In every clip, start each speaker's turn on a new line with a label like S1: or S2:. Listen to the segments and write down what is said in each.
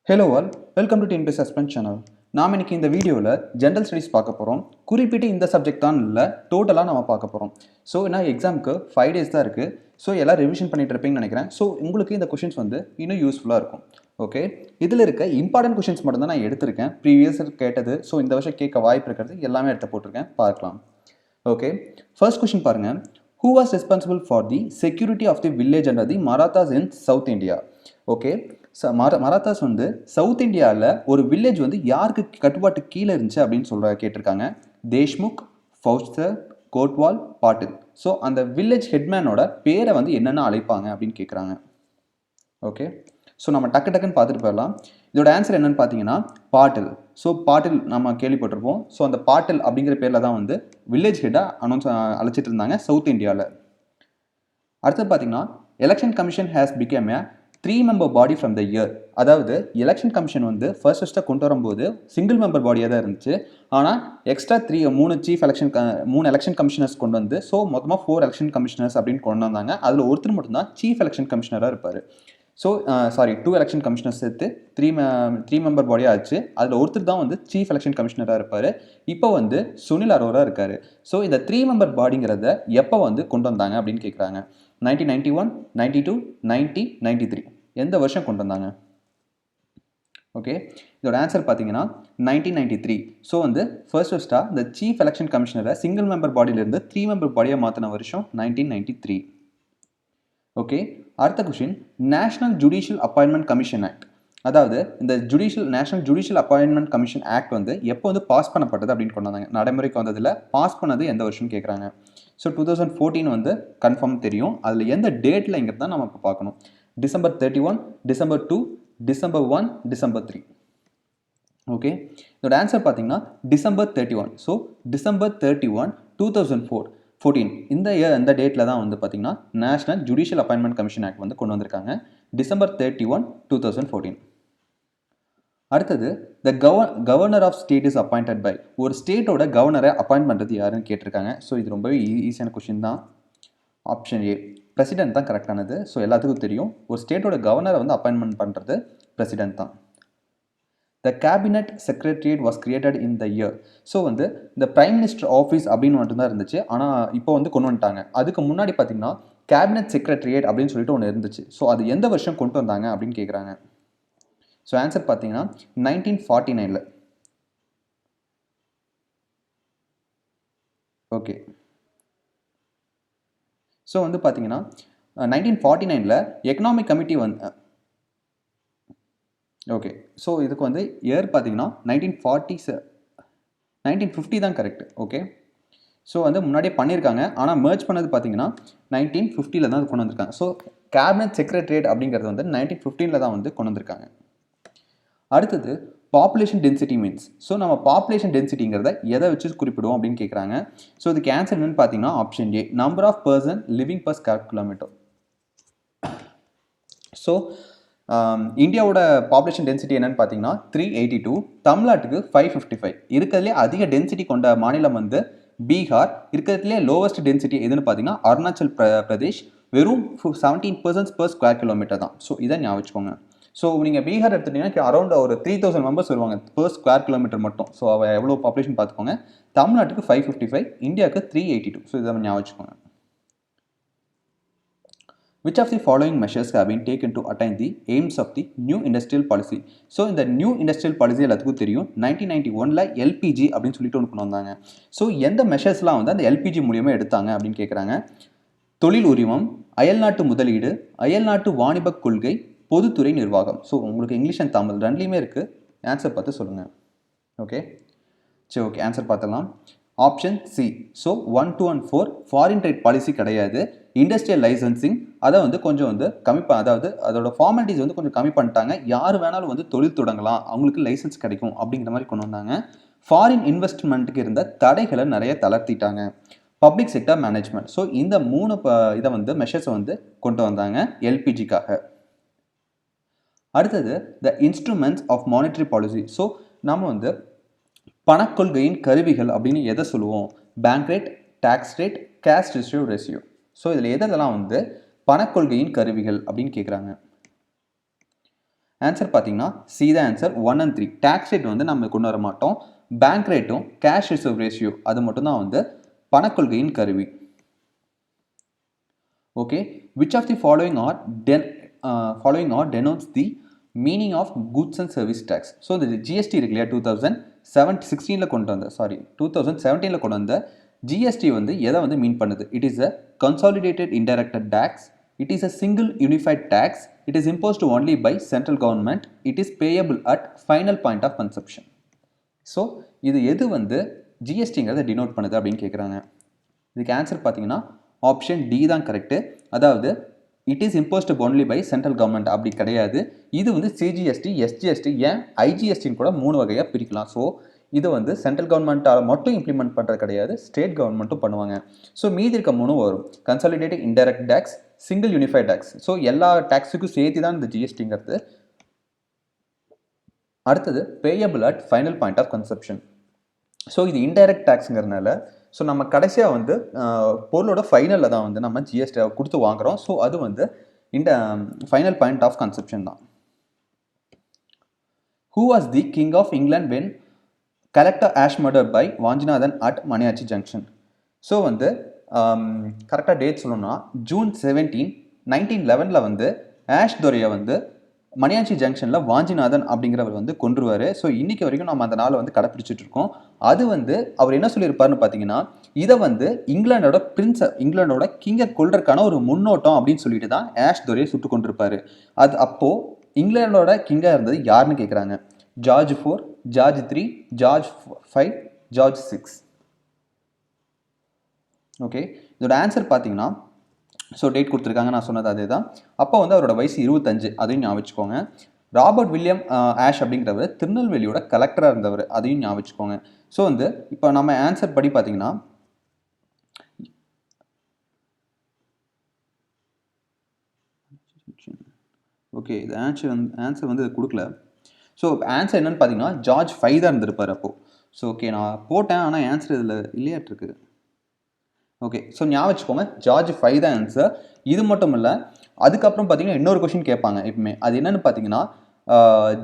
S1: Hello all, welcome to TNPSC suspense channel. நாம் இன்னைக்கு இந்த வீடியோவில் ஜென்ரல் ஸ்டடீஸ் பார்க்க போகிறோம். குறிப்பிட்டு இந்த சப்ஜெக்ட் தான் இல்லை, டோட்டலாக நம்ம பார்க்க போகிறோம். ஸோ நான் எக்ஸாமுக்கு 5 days தான் இருக்குது. ஸோ எல்லாம் ரிவிஷன் பண்ணிட்டு இருப்பீங்கன்னு நினைக்கிறேன். ஸோ உங்களுக்கு இந்த கொஷின்ஸ் வந்து இன்னும் யூஸ்ஃபுல்லாக இருக்கும். ஓகே, இதில் இருக்க இம்பார்ட்டன்ட் கொஷின்ஸ் மட்டும் தான் நான் எடுத்திருக்கேன். ப்ரீவியஸ் கேட்டது, ஸோ இந்த வருஷம் கேட்க வாய்ப்பு இருக்கிறது எல்லாமே எடுத்து போட்டிருக்கேன், பார்க்கலாம். ஓகே, ஃபர்ஸ்ட் கொஷின் பாருங்கள். Who was responsible for the security of the village under the Marathas in South India? Okay, Marathas வந்து சவுத் இந்தியாவில் ஒரு வில்லேஜ் வந்து யாருக்கு கட்டுப்பாட்டு கீழே இருந்துச்சு அப்படின்னு கேட்டிருக்காங்க. தேஷ்முக், ஃபௌஸ்தர், கோட்வால், பாட்டில். ஸோ அந்த வில்லேஜ் ஹெட்மேனோட பேரை வந்து என்னென்ன அழைப்பாங்க அப்படின்னு கேட்குறாங்க. ஓகே, ஸோ நம்ம டக்குன்னு பார்த்துட்டு போயிடலாம். இதோட ஆன்சர் என்னன்னு பார்த்தீங்கன்னா பாட்டில். ஸோ பாட்டில் நம்ம கேள்விப்பட்டிருப்போம். ஸோ அந்த பாட்டில் அப்படிங்கிற பேரில் தான் வந்து வில்லேஜ் ஹெட்டாக அழைச்சிட்டு இருந்தாங்க சவுத் இந்தியாவில். அடுத்தது பார்த்தீங்கன்னா election commission has become a 3-member body from the year. அதாவது எலெக்ஷன் கமிஷன் வந்து ஃபர்ஸ்ட்டாக கொண்டு வரும்போது சிங்கிள் மெம்பர் பாடியாக தான் இருந்துச்சு. ஆனால் எக்ஸ்ட்ரா 3 எலெக்ஷன் கமிஷனர்ஸ் கொண்டு வந்து ஸோ மொத்தமாக 4 எலெக்ஷன் கமிஷனர்ஸ் அப்படின்னு கொண்டு வந்தாங்க. அதில் ஒருத்தர் மட்டும்தான் சீஃப் எலெக்ஷன் கமிஷனராக இருப்பார். ஸோ 2 எலெக்ஷன் கமிஷனர்ஸ் சேர்த்து 3-member பாடியாக ஆச்சு. அதில் ஒருத்தர் தான் வந்து சீஃப் எலெக்ஷன் கமிஷனராக இருப்பார். இப்போ வந்து சுனில் அரோரா இருக்கார். ஸோ இந்த 3-member பாடிங்கிறத எப்போ வந்து கொண்டு வந்தாங்க அப்படின்னு கேட்குறாங்க. 1991, 92, 90, 93 எந்த வருஷம் கொண்டு வந்தாங்க? ஓகே, இதோட ஆன்சர் பார்த்தீங்கன்னா 1993. ஸோ வந்து ஃபர்ஸ்ட்டாக இந்த சீஃப் எலெக்ஷன் கமிஷனரை சிங்கிள் மெம்பர் பாடியிலேருந்து 3-member பாடியாக மாற்றின வருஷம் 1993. ஓகே, அடுத்த question. National judicial appointment commission act. அதாவது இந்த national judicial appointment commission act வந்து எப்போ வந்து பாஸ் பண்ணப்பட்டது அப்படின்னு கொண்டு வந்தாங்க. நடைமுறைக்கு வந்ததில் பாஸ் பண்ணது எந்த வருஷம் கேட்குறாங்க. ஸோ 2014 வந்து கன்ஃபார்ம் தெரியும். அதில் எந்த டேட்லங்கிறது தான் நம்ம இப்போ பார்க்கணும். December 31, December 2, December 1, December 3. Okay, இதோட ஆன்சர் பார்த்தீங்கன்னா December 31. ஸோ December 31, 2014 இந்த டேட்டில் தான் வந்து பார்த்தீங்கன்னா national judicial appointment commission act வந்து கொண்டு வந்திருக்காங்க. December 31, 2014. அடுத்தது the governor of state is appointed by. ஒரு ஸ்டேட்டோட கவர்னரை அப்பாயிண்ட் பண்ணுறது யாருன்னு கேட்டிருக்காங்க. ஸோ இது ரொம்பவே ஈஸியான கொஷின் தான். ஆப்ஷன் ஏ, பிரசிடென்ட் தான் கரெக்டானது. ஸோ எல்லாத்துக்கும் தெரியும், ஒரு ஸ்டேட்டோட கவர்னரை வந்து அப்பாயின்மெண்ட் பண்ணுறது பிரசிடென்ட் தான். த cabinet secretariat was created in the year. So வந்து இந்த பிரைம் மினிஸ்டர் ஆஃபீஸ் அப்படின்னு மட்டும்தான் இருந்துச்சு. ஆனால் இப்போ வந்து கொண்டு வந்துட்டாங்க. அதுக்கு முன்னாடி பார்த்தீங்கன்னா கேபினட் செக்ரட்டரியேட் அப்படின்னு சொல்லிட்டு ஒன்று இருந்துச்சு. ஸோ அது எந்த வருஷம் கொண்டு வந்தாங்க அப்படின்னு கேட்குறாங்க. ஸோ ஆன்சர் பார்த்தீங்கன்னா 1949. ஓகே, ஸோ வந்து பார்த்தீங்கன்னா 1949 எக்கனாமிக் கமிட்டி வந்து ஓகே, ஸோ இதுக்கு வந்து இயர் பார்த்தீங்கன்னா 1950 தான் கரெக்ட். ஓகே, ஸோ வந்து முன்னாடியே பண்ணியிருக்காங்க. ஆனால் மெர்ஜ் பண்ணது பார்த்தீங்கன்னா 1950 தான் கொண்டு வந்திருக்காங்க. ஸோ கேபினட் செக்ரட்டரியேட் அப்படிங்கிறது வந்து 1915 தான் வந்து கொண்டு வந்திருக்காங்க. அடுத்தது பாப்புலேஷன் டென்சிட்டி மீன்ஸ். ஸோ நம்ம பாப்புலேஷன் டென்சிட்டிங்கிறத எதை வச்சு குறிப்பிடுவோம் அப்படின்னு கேட்குறாங்க. ஸோ இதுக்கு ஆன்சர் என்னன்னு பார்த்தீங்கன்னா option A, number of person living per square kilometre. So இந்தியாவோட பாப்புலேஷன் டென்சிட்டி என்னன்னு பார்த்தீங்கன்னா 382, தமிழ்நாட்டுக்கு 555. இருக்கிறதுலே அதிக டென்சிட்டி கொண்ட மாநிலம் வந்து பீகார். இருக்கிறதுலே லோவஸ்ட் டென்சிட்டி எதுன்னு பார்த்தீங்கன்னா அருணாச்சல் பிரதேஷ். வெறும் 17% per square kilometer தான். ஸோ இதை ஞாபகம் வச்சுக்கோங்க. ஸோ நீங்கள் பீகார் எடுத்துட்டீங்கன்னா அரௌண்ட் ஒரு 3000 மெம்பர்ஸ் வருவாங்க per square kilometer மட்டும். ஸோ எவ்வளோ பாப்புலேஷன் பார்த்துக்கோங்க. தமிழ்நாட்டுக்கு 555, இந்தியாவுக்கு 382. ஸோ இதை ஞாபகம் வச்சுக்கோங்க. Which of the following measures have been taken to attain the aims of the new industrial policy? So இந்த நியூ இண்டஸ்ட்ரியல் பாலிசி எல்லாத்துக்கும் தெரியும். 1991 எல்பிஜி அப்படின்னு சொல்லிட்டு ஒன்று கொண்டு வந்தாங்க. ஸோ எந்த மெஷர்ஸ்லாம் வந்து அந்த எல்பிஜி மூலியமாக எடுத்தாங்க அப்படின்னு கேட்குறாங்க. தொழில் உரிமம், அயல்நாட்டு முதலீடு, அயல்நாட்டு வாணிப கொள்கை, பொதுத்துறை நிர்வாகம். ஸோ உங்களுக்கு இங்கிலீஷ் அண்ட் தமிழ் ரெண்டுலேயுமே இருக்குது. ஆன்சர் பார்த்து சொல்லுங்கள். ஓகே, சரி, ஓகே, ஆன்சர் பார்த்துடலாம். Option C. So 1, 2 and 4 foreign trade policy கிடையாது. இண்டஸ்ட்ரியல் லைசன்சிங் அதை வந்து கொஞ்சம் வந்து அதாவது அதோட ஃபார்மாலிட்டிஸ் வந்து கொஞ்சம் கம்மி பண்ணிட்டாங்க. யார் வேணாலும் வந்து தொழில் தொடங்கலாம், அவங்களுக்கு லைசன்ஸ் கிடைக்கும் அப்படிங்கிற மாதிரி கொண்டு வந்தாங்க. ஃபாரின் இன்வெஸ்ட்மெண்ட்டுக்கு இருந்த தடைகளை நிறைய தளர்த்திட்டாங்க. Public sector management. ஸோ இந்த 3 இதை வந்து மெஷர்ஸை வந்து கொண்டு வந்தாங்க எல்பிஜிக்காக. அடுத்தது the instruments of monetary policy. So நம்ம வந்து பணக்கொள்கையின் கருவிகள் அப்படின்னு எதை சொல்லுவோம்? Bank rate, tax rate, cash reserve ratio. So இதில் எதெல்லாம் வந்து பணக்கொள்கையின் கருவிகள் அப்படின்னு கேட்குறாங்க. ஆன்சர் பார்த்தீங்கன்னா சி தான் ஆன்சர் 1 and 3. டேக்ஸ் ரேட் வந்து நம்ம கொண்டு வர மாட்டோம். பேங்க் ரேட்டும் கேஷ் ரிசர்வ் ரேஷியோ அது மட்டும் தான் வந்து பணக்கொள்கையின் கருவி. Okay, which of the following are denotes the meaning of goods and service tax. So இந்த ஜிஎஸ்டி இருக்கு இல்லையா 2016 கொண்டு வந்த 2017 கொண்டு வந்த ஜிஎஸ்டி வந்து எதை வந்து மீன் பண்ணுது? It is a consolidated indirect tax, it is a single unified tax, it is imposed only by central government, it is payable at final point of consumption. So இது எது வந்து ஜிஎஸ்டிங்கிறத டினோட் பண்ணுது அப்படின்னு கேட்குறாங்க. இதுக்கு ஆன்சர் பார்த்தீங்கன்னா option D தான் correct. அதாவது it is imposed only by central government அப்படி கிடையாது. இது வந்து சிஜிஎஸ்டி, எஸ்ஜிஎஸ்டி, ஏன் ஐஜிஎஸ்டின்னு கூட 3 வகையாக பிரிக்கலாம். ஸோ இது வந்து சென்ட்ரல் கவர்மெண்ட்டால் மட்டும் இம்ப்ளிமெண்ட் பண்ணுறது கிடையாது, ஸ்டேட் கவர்மெண்ட்டும் பண்ணுவாங்க. ஸோ மீதி இருக்க 3 வரும். Consolidated indirect tax, single unified tax. So எல்லா டேக்ஸுக்கும் சேர்த்து தான் இந்த ஜிஎஸ்டிங்கிறது. அடுத்தது payable at final point of consumption. So இது இன்டைரக்ட் டேக்ஸுங்கிறதுனால ஸோ நம்ம கடைசியாக வந்து பொருளோட ஃபைனலில் தான் வந்து நம்ம ஜிஎஸ்டி கொடுத்து வாங்குகிறோம். ஸோ அது வந்து இந்த ஃபைனல் பாயிண்ட் ஆஃப் கன்சப்ஷன் தான். Who was the king of England when collector Ashe murder by Vanchinathan at Maniyachi junction? So வந்து கரெக்டாக டேட் சொல்லணும்னா ஜூன் 17, 1911 வந்து ஆஷ் துரையை வந்து மணியாச்சி ஜங்ஷனில் வாஞ்சிநாதன் அப்படிங்கிறவர் வந்து கொன்றுவார். ஸோ இன்றைக்கி வரைக்கும் நம்ம அந்த நாளை வந்து கடைப்பிடிச்சிட்டு இருக்கோம். அது வந்து அவர் என்ன சொல்லியிருப்பாருன்னு பார்த்தீங்கன்னா, இதை வந்து இங்கிலாண்டோட கிங்கை கொல்றதுக்கான ஒரு முன்னோட்டம் அப்படின்னு சொல்லிட்டு தான் ஆஷ் துரையை சுட்டு கொண்டிருப்பார். அது அப்போது இங்கிலாண்டோட கிங்காக இருந்தது யாருன்னு கேட்குறாங்க. George 4, George 3, George 5, George 6. Okay, இதோட ஆன்சர் பார்த்தீங்கன்னா ஸோ டேட் கொடுத்துருக்காங்க, நான் சொன்னது அதே தான். அப்போ வந்து அவரோட வயசு 25, அதையும் ஞாபகம் வச்சுக்கோங்க. ராபர்ட் வில்லியம் ஆஷ் அப்படிங்கிறவர் திருநெல்வேலியோட கலெக்டராக இருந்தவர், அதையும் ஞாபகம் வச்சுக்கோங்க. ஸோ வந்து இப்போ நம்ம ஆன்சர் படி பார்த்தீங்கன்னா ஓகே, இது ஆன்சர் வந்து கொடுக்கல. ஸோ ஆன்சர் என்னன்னு பார்த்தீங்கன்னா ஜார்ஜ் 5 தான் இருந்திருப்பார் அப்போது. ஸோ ஓகே, நான் போட்டேன் ஆனால் ஆன்சர் இதில் இல்லையாட்டிருக்கு. ஓகே, ஸோ ஞாபகம் வச்சுக்கோங்க ஜார்ஜ் 5 தான் ஆன்சர். இது மட்டும் இல்லை, அதுக்கப்புறம் பார்த்தீங்கன்னா இன்னொரு கொஷின் கேட்பாங்க எப்பவுமே. அது என்னென்னு பார்த்தீங்கன்னா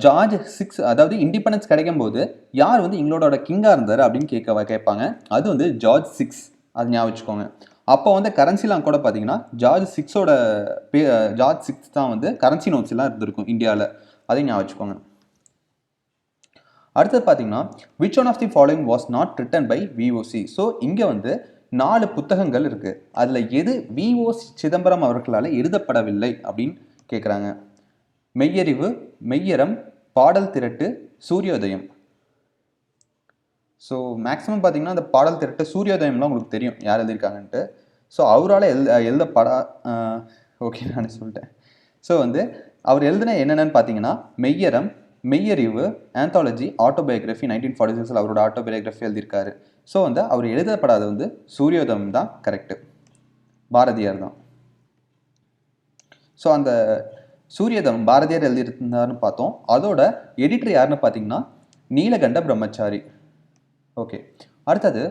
S1: ஜார்ஜ் 6, அதாவது இண்டிபெண்டன்ஸ் கிடைக்கும் போது யார் வந்து எங்களோட கிங்காக இருந்தார் அப்படின்னு கேட்பாங்க. அது வந்து ஜார்ஜ் 6, அது ஞாபகம் வச்சுக்கோங்க. அப்போ வந்து கரன்சிலாம் கூட பார்த்தீங்கன்னா ஜார்ஜ் 6 தான் வந்து கரன்சி நோட்ஸ்லாம் இருந்திருக்கும் இந்தியாவில், அதையும் ஞாபகம் வச்சுக்கோங்க. அடுத்தது பார்த்தீங்கன்னா which one of the following was not written by VOC. So இங்கே வந்து 4 புத்தகங்கள் இருக்குது. அதில் எது விஓசி சிதம்பரம் அவர்களால் எழுதப்படவில்லை அப்படின்னு கேட்குறாங்க. மெய்யறிவு, மெய்யறம், பாடல் திரட்டு, சூரியோதயம். ஸோ மேக்ஸிமம் பார்த்தீங்கன்னா அந்த பாடல் திரட்டு, சூரியோதயம்லாம் உங்களுக்கு தெரியும் யார் எழுதியிருக்காங்கன்ட்டு. ஸோ அவரால் ஓகே நான் சொல்லிட்டேன். ஸோ வந்து அவர் எழுதின என்னென்னு பார்த்தீங்கன்னா மெய்யறம், மெய்யறிவு, ஆந்தாலஜி, ஆட்டோபயோகிராஃபி 1946 அவரோட ஆட்டோபயோகிராஃபி எழுதியிருக்காரு. ஸோ வந்து அவர் எழுதப்படாத வந்து சூரியோதயம் தான் கரெக்டு, பாரதியார் தான். ஸோ அந்த சூரியோதயம் பாரதியார் எழுதியிருந்தாருன்னு பார்த்தோம். அதோட எடிட்டர் யாருன்னு பார்த்தீங்கன்னா நீலகண்ட பிரம்மச்சாரி. ஓகே, அடுத்தது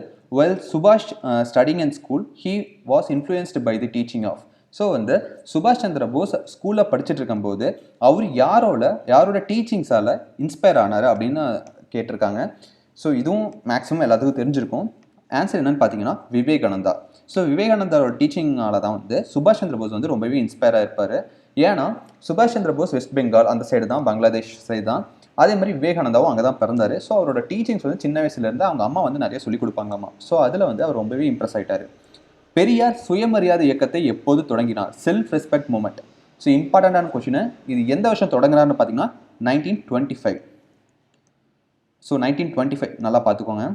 S1: சுபாஷ் studying in school he was influenced by the teaching of. So வந்து சுபாஷ் சந்திர போஸ் ஸ்கூலில் படிச்சுட்டு இருக்கும்போது அவர் யாரோட டீச்சிங்ஸால் இன்ஸ்பயர் ஆனார் அப்படின்னு கேட்டிருக்காங்க. ஸோ இதுவும் மேக்ஸிமம் எல்லாத்துக்கும் தெரிஞ்சிருக்கும். ஆன்சர் என்னன்னு பார்த்தீங்கன்னா விவேகானந்தா. ஸோ விவேகானந்தாவோட டீச்சிங்கால தான் வந்து சுபாஷ் சந்திர போஸ் வந்து ரொம்பவே இன்ஸ்பயராக இருப்பார். ஏன்னா சுபாஷ் சந்திர போஸ் வெஸ்ட் பெங்கால் அந்த சைடு தான், பங்களாதேஷ் சைடு தான். அதே மாதிரி விவேகானந்தாவும் அங்கே தான் பிறந்தார். ஸோ அவரோட டீச்சிங்ஸ் வந்து சின்ன வயசுலேருந்து அவங்க அம்மா வந்து நிறைய சொல்லிக் கொடுப்பாங்கம்மா. ஸோ அதில் வந்து அவர் ரொம்பவே இம்ப்ரெஸ் ஆகிட்டார். பெரியார் சுயமரியாதை இயக்கத்தை எப்போது தொடங்கினார்? Self respect movement. ஸோ இம்பார்ட்டண்டான கொஸ்டின். இது எந்த வருஷம் தொடங்கினார்னு பார்த்தீங்கன்னா 1925. ஸோ 1925 நல்லா பார்த்துக்கோங்க.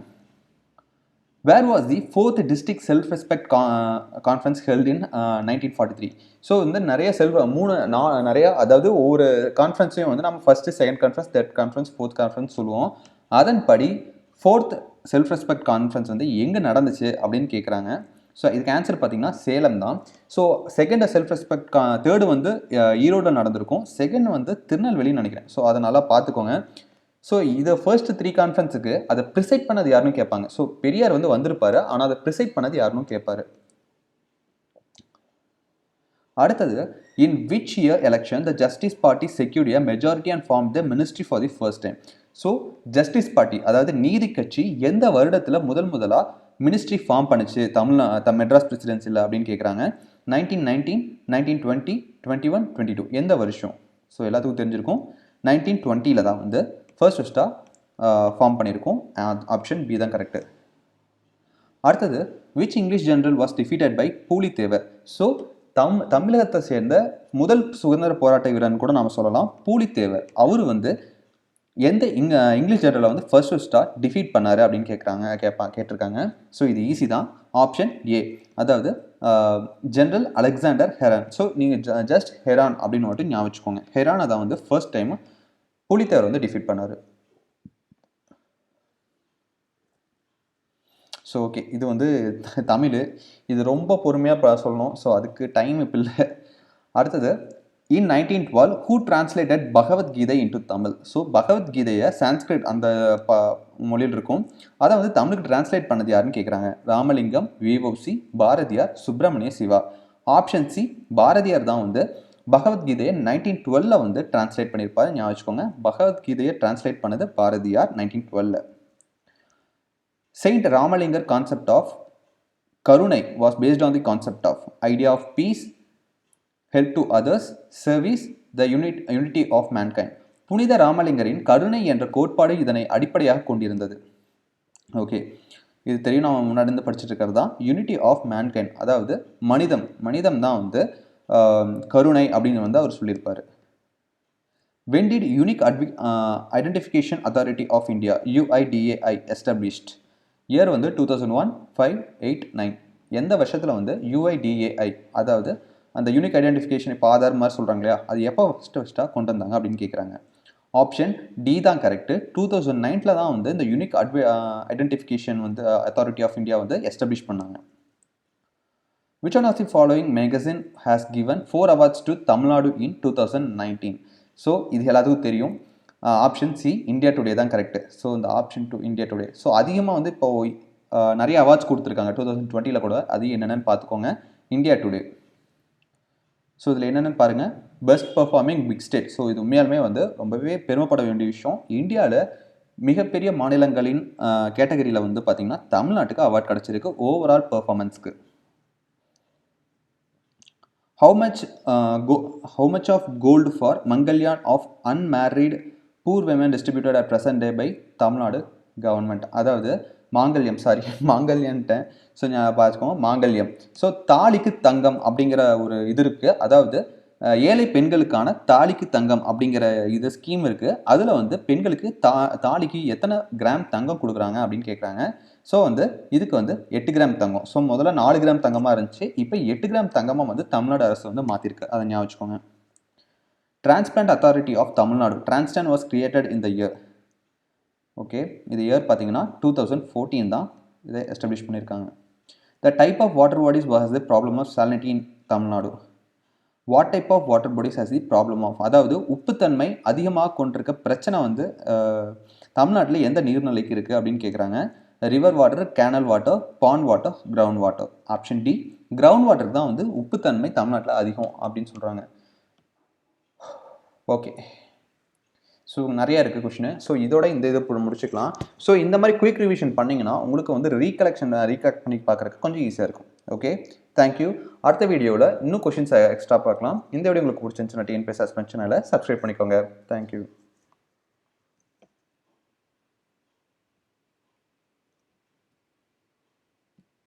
S1: Where was the 4th district self respect conference held in 1943. So வந்து நிறைய அதாவது ஒவ்வொரு கான்ஃபரன்ஸையும் வந்து நம்ம first, second conference, third conference, fourth conference சொல்லுவோம். அதன்படி 4th செல்ஃப் ரெஸ்பெக்ட் கான்ஃபரன்ஸ் வந்து எங்கே நடந்துச்சு அப்படின்னு கேட்குறாங்க. ஸோ இதுக்கு ஆன்சர் பார்த்தீங்கன்னா சேலம் தான். So second self respect third வந்து ஈரோடில் நடந்திருக்கும். செகண்ட் வந்து திருநெல்வேலின்னு நினைக்கிறேன். ஸோ அதை நல்லா பார்த்துக்கோங்க. ஸோ இதை ஃபர்ஸ்ட் 3 கான்ஃபரன்ஸுக்கு அதை ப்ரிசைட் பண்ணது யாருன்னு கேட்பாங்க. ஸோ பெரியார் வந்து வந்திருப்பாரு, ஆனால் அதை ப்ரிசைட் பண்ணது யாருன்னு கேட்பாரு. அடுத்தது, in which year election the Justice Party secured a majority and formed the ministry for the first time. So justice party அதாவது நீதி கட்சி எந்த வருடத்தில் முதலா மினிஸ்ட்ரி ஃபார்ம் பண்ணுச்சு மெட்ராஸ் பிரசிடென்சியில் அப்படின்னு கேட்குறாங்க. 1919, 1920, 21, 22 எந்த வருஷம்? ஸோ எல்லாத்துக்கும் தெரிஞ்சிருக்கும். 1920 தான் வந்து ஃபர்ஸ்ட்டாக ஃபார்ம் பண்ணியிருக்கோம். ஆப்ஷன் பி தான் கரெக்டு. அடுத்தது, which English general was defeated by Pulithevar. So தமிழகத்தை சேர்ந்த முதல் சுதந்திர போராட்ட வீரன் கூட நாம் சொல்லலாம் பூலித்தேவர். அவர் வந்து எந்த இங்கிலீஷ் ஜெனரலை வந்து ஃபர்ஸ்ட்டாக டிஃபீட் பண்ணார் அப்படின்னு கேட்டிருக்காங்க. ஸோ இது ஈஸி தான். ஆப்ஷன் ஏ, அதாவது ஜெனரல் அலெக்சாண்டர் ஹெரான். ஸோ நீங்கள் ஜஸ்ட் ஹெரான் அப்படின்னு மட்டும் ஞாபகம் வச்சுக்கோங்க. ஹெரான் அதை வந்து ஃபர்ஸ்ட் டைம் பூலித்தேவர் வந்து டிஃபீட் பண்ணார். ஸோ ஓகே, இது வந்து தமிழ், இது ரொம்ப பொறுமையாக சொல்லணும். ஸோ அதுக்கு டைம் இப்போ இல்லை. அடுத்தது, இன் 1912 who translated Bhagavad Gita into Tamil. So பகவத்கீதையை சான்ஸ்கிரிட் அந்த மொழியில் இருக்கும், அதை வந்து தமிழுக்கு டிரான்ஸ்லேட் பண்ணது யாருன்னு கேட்குறாங்க. ராமலிங்கம், விஓசி, பாரதியார், சுப்பிரமணிய சிவா. ஆப்ஷன் சி, பாரதியார் தான் வந்து பகவத்கீதையை 1912 வந்து டிரான்ஸ்லேட் பண்ணியிருப்பாரு. ஞாபகம் வச்சுக்கோங்க, பகவத்கீதையை டிரான்ஸ்லேட் பண்ணது Bharathiyar 1912. Saint Ramalingar concept of Karunai was based on the concept of idea of peace, help to others, service, the unity of mankind. புனித ராமலிங்கரின் கருணை என்ற கோட்பாடு இதனை அடிப்படையாக கொண்டிருந்தது. ஓகே, இது தெரியும், நம்ம முன்னாடி இருந்து படிச்சுட்டு இருக்கிறது தான். யூனிட்டி ஆஃப் மேன்கைண்ட், அதாவது மனிதம் தான் வந்து கருணை அப்படின்னு வந்து அவர் சொல்லியிருப்பார். When did Unique Identification Authority of India UIDAI established? Year வந்து 2001, 5, 8, 9. எந்த வருஷத்தில் வந்து UIDAI, அதாவது அந்த யூனிக் ஐடென்டிஃபிகேஷன் இப்போ ஆதார் மாதிரி சொல்கிறாங்க இல்லையா, அது எப்போ ஃபஸ்ட்டாக கொண்டு வந்தாங்க அப்படின்னு கேட்குறாங்க. ஆப்ஷன் டி தான் கரெக்டு. 2009 தான் வந்து இந்த யூனிக் ஐடென்டிஃபிகேஷன் வந்து அத்தாரிட்டி ஆஃப் இந்தியா வந்து எஸ்டாப்ளிஷ் பண்ணாங்க. Which one of the following magazine has given 4 awards to Tamil Nadu in 2019? So இது எல்லாத்துக்கும் தெரியும். ஆப்ஷன் சி, இந்தியா டுடே தான் கரெக்டு. ஸோ இந்த option to India today. So அதிகமாக வந்து இப்போ நிறைய அவார்ட்ஸ் கொடுத்துருக்காங்க 2020 கூட. அது என்னென்னு பார்த்துக்கோங்க. India today. ஸோ இதில் என்னென்னு பாருங்கள், best performing big state. So இது உண்மையாலுமே வந்து ரொம்பவே பெருமைப்பட வேண்டிய விஷயம். இந்தியாவில் மிகப்பெரிய மாநிலங்களின் கேட்டகரியில் வந்து பார்த்திங்கன்னா தமிழ்நாட்டுக்கு அவார்ட் கிடச்சிருக்கு overall பர்ஃபார்மன்ஸ்க்கு. How much of gold for Mangalyan of unmarried poor women distributed at present day by Tamil Nadu government? அதாவது மாங்கல்யன்ட்டேன். ஸோ நான் பார்த்துக்கோங்க, மாங்கல்யம். ஸோ தாலிக்கு தங்கம் அப்படிங்கிற ஒரு இது இருக்குது. அதாவது ஏழை பெண்களுக்கான தாலிக்கு தங்கம் அப்படிங்கிற இது ஸ்கீம் இருக்குது. அதில் வந்து பெண்களுக்கு தாலிக்கு எத்தனை கிராம் தங்கம் கொடுக்குறாங்க அப்படின்னு கேட்குறாங்க. ஸோ வந்து இதுக்கு வந்து 8 கிராம் தங்கம். ஸோ முதல்ல 4 கிராம் தங்கமாக இருந்துச்சு, இப்போ 8 கிராம் தங்கமாக வந்து தமிழ்நாடு அரசு வந்து மாற்றிருக்கு. அதை ஞாபகம் வச்சுக்கோங்க. Transplant authority of Tamil Nadu, transplant was created in the year. Okay, இது இயர் பார்த்தீங்கன்னா 2014 தான் இதை எஸ்டாப்ளிஷ் பண்ணியிருக்காங்க. The type of water bodies was the problem of salinity in Tamil Nadu. What type of water bodies has the problem of, அதாவது உப்புத்தன்மை அதிகமாக கொண்டிருக்க பிரச்சனை வந்து தமிழ்நாட்டில் எந்த நீர்நிலைக்கு இருக்குது அப்படின்னு கேட்குறாங்க. River water, canal water, pond water, ground water. Option D, ground water தான் வந்து உப்புத்தன்மை தமிழ்நாட்டில் அதிகம் அப்படின்னு சொல்கிறாங்க. ஓகே, ஸோ நிறையா இருக்குது கொஷின். ஸோ இதோட இந்த இதை முடிச்சுக்கலாம். ஸோ இந்த மாதிரி குயிக் ரிவிஷன் பண்ணிங்கன்னா உங்களுக்கு வந்து ரீகலெக்ட் பண்ணி பார்க்குறதுக்கு கொஞ்சம் ஈஸியாக இருக்கும். Okay, thank you. அடுத்த வீடியோவில் இன்னும் கொஷின்ஸ் எக்ஸ்ட்ரா பார்க்கலாம். இந்த வீடியோ உங்களுக்கு பிடிச்சிருந்துச்சுன்னா டிஎன்பிஎஸ்சி சஸ்பென்ஷனில் சப்ஸ்கிரைப் பண்ணிக்கோங்க. தேங்க்யூ.